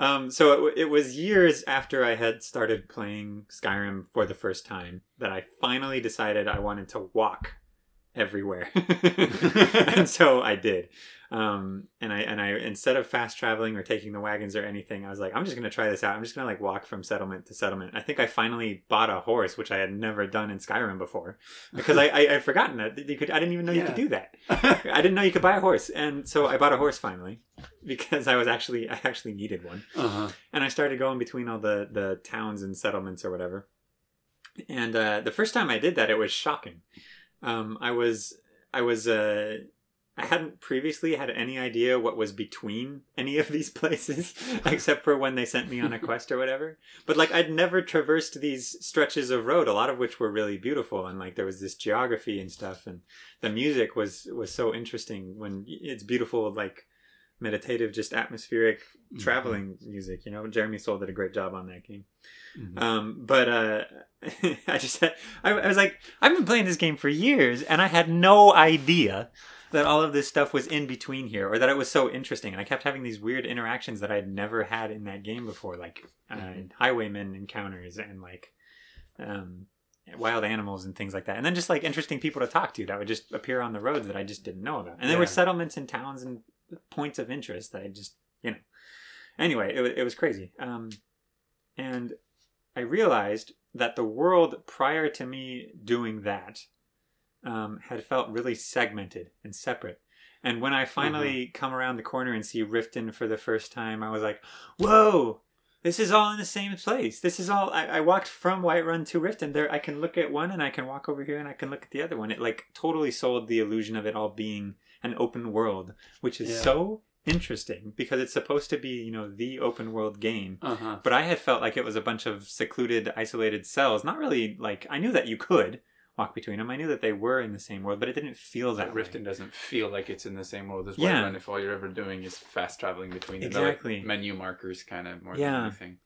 So it was years after I had started playing Skyrim for the first time that I finally decided I wanted to walk everywhere. And so I did. And I instead of fast traveling or taking the wagons or anything, I was like, I'm just gonna try this out. I'm just gonna like walk from settlement to settlement. I think I finally bought a horse, which I had never done in Skyrim before, because I'd forgotten that you could. I didn't even know you could do that. I didn't know you could buy a horse, and so I bought a horse finally because I actually needed one. And I started going between all the towns and settlements or whatever. And the first time I did that, it was shocking. I hadn't previously had any idea what was between any of these places, except for when they sent me on a quest or whatever. But like, I'd never traversed these stretches of road, a lot of which were really beautiful, and like there was this geography and stuff, and the music was so interesting when it's beautiful, like meditative, just atmospheric traveling music. You know, Jeremy Soule did a great job on that game. I was like, I've been playing this game for years, and I had no idea that all of this stuff was in between here, or that it was so interesting. And I kept having these weird interactions that I'd never had in that game before, like highwaymen encounters and like wild animals and things like that. And then just like interesting people to talk to that would just appear on the roads that I just didn't know about. And there were settlements and towns and points of interest that I just, you know. Anyway, it was crazy. And I realized that the world prior to me doing that had felt really segmented and separate. And when I finally come around the corner and see Riften for the first time, I was like, whoa, this is all in the same place. This is all, I walked from Whiterun to Riften. There, I can look at one and I can walk over here and I can look at the other one. It like totally sold the illusion of it all being an open world, which is so interesting because it's supposed to be, you know, the open world game. But I had felt like it was a bunch of secluded, isolated cells. Not really like, I knew that you could walk between them. I knew that they were in the same world, but it didn't feel that way. Riften doesn't feel like it's in the same world as Whiterun if all you're ever doing is fast traveling between the menu markers kind of more than anything.